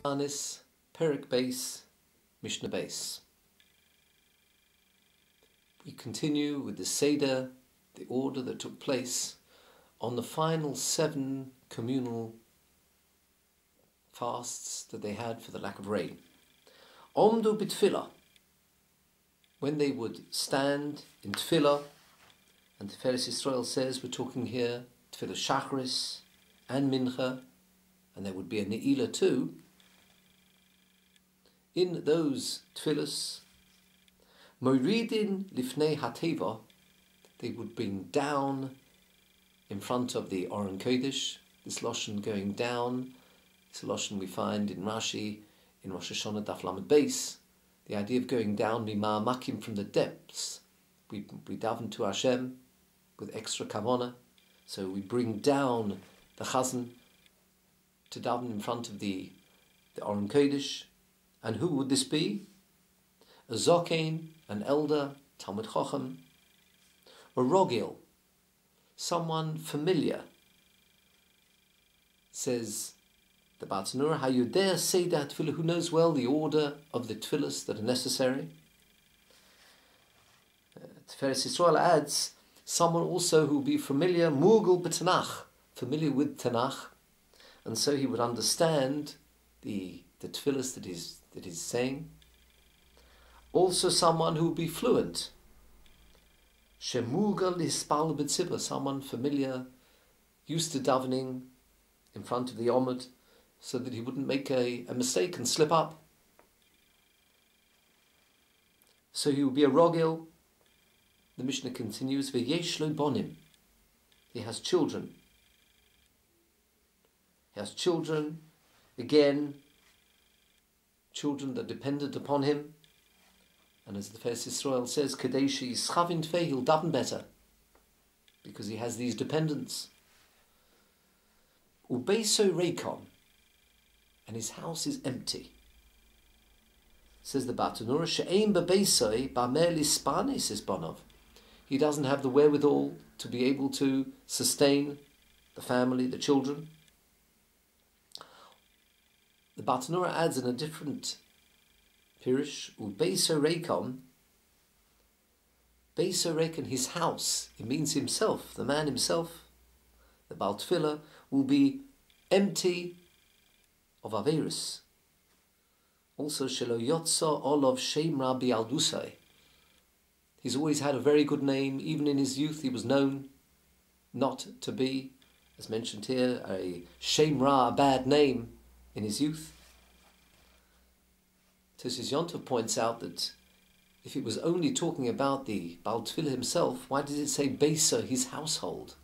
Taanis, Perek Base, Mishnah Base. We continue with the Seder, the order that took place on the final 7 communal fasts that they had for the lack of rain. Omdu b'tfilah, when they would stand in tfilah, and Tiferes Yisrael says we're talking here tfilah Shachris and Mincha, and there would be a Ne'ilah too. In those tfilahs, Moridin lifnei hateva, they would bring down in front of the Aron Kodesh. This Lashon going down, it's a Lashon we find in Rashi, in Rosh Hashanah Daf Lamed Beis. The idea of going down, mima'amakim, from the depths. We daven to Hashem with extra kavanah. So we bring down the chazan to daven in front of the Aron Kodesh. And who would this be? A zokein, an elder, Talmid Chacham, a rogil, someone familiar. Says the Bartanura, how you dare say that tefillah, who knows well the order of the tefillahs that are necessary. Tiferes Yisrael adds, someone also who will be familiar, mugul b'tanach, familiar with Tanakh, and so he would understand the tefillahs that he's saying. Also someone who will be fluent, shemugal hispal b'tzibah, someone familiar, used to davening in front of the Omid, so that he wouldn't make a mistake and slip up. So he will be a rogil. The Mishnah continues, v'yesh lo bonim, he has children. He has children, again, children that depended upon him. And as the Tiferes Yisrael says, Kadeshi Schavin Tfei, he'll daven better, because he has these dependents. Ubeiso Reikon, and his house is empty. Says the Bartanura, She'ein bebeisoi ba'mer lispanis is bonov. He doesn't have the wherewithal to be able to sustain the family, the children. The Bartanura adds in a different Pirish, Ubeiso Reikon, Beiso Reikon, his house, it means himself, the man himself, the Baal Tfilah, will be empty of Averis. Also, Shelo Yotza Olov Shem Rabbi Aldusai. He's always had a very good name. Even in his youth, he was known not to be, as mentioned here, a Shem Ra, a bad name in his youth. Tosis Yontov points out that if it was only talking about the Baal Tfilah himself, why does it say Beiso, his household?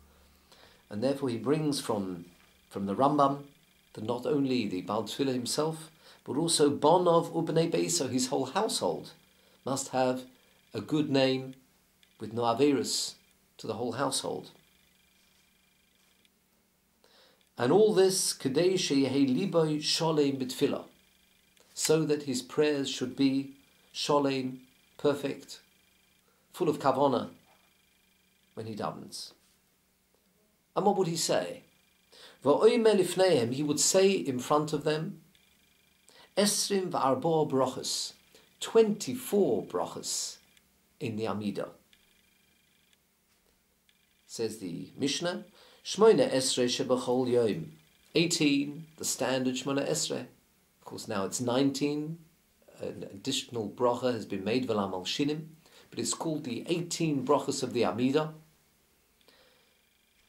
And therefore he brings from the Rambam that not only the Baal Tfilah himself, but also Bonov Ubnei Beiso, his whole household, must have a good name with no Averis to the whole household. And all this, Kedei Sheyehi Liboy Sholem B'Tfilah, so that his prayers should be Sholem, perfect, full of kavanah when he davens. And what would he say? V'oimer lifneihem, he would say in front of them, Esrim v'arbo brachos, 24 brachos in the Amida. Says the Mishnah, Shmoina Esrei shebachol yom, 18, the standard Shmoina Esrei. Of course, now it's 19. An additional bracha has been made, V'lam al shinim, but it's called the 18 brachas of the Amida.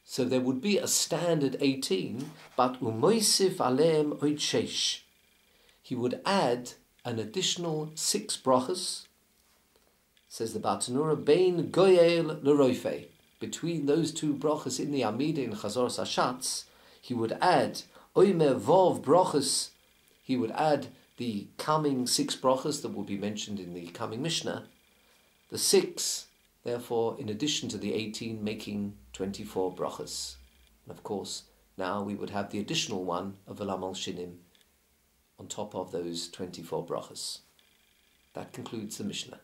So there would be a standard 18, but umoisif aleim oid sheish. He would add an additional 6 brachas, says the Bartanura, bein goyel l'roifei. Between those 2 brachas in the Amida in Chazor Sashatz, he would add oimer vov brachas. He would add the coming 6 brachas that will be mentioned in the coming Mishnah. The 6, therefore, in addition to the 18, making 24 brachas. And of course, now we would have the additional one of V'lam al shinim on top of those 24 brachas. That concludes the Mishnah.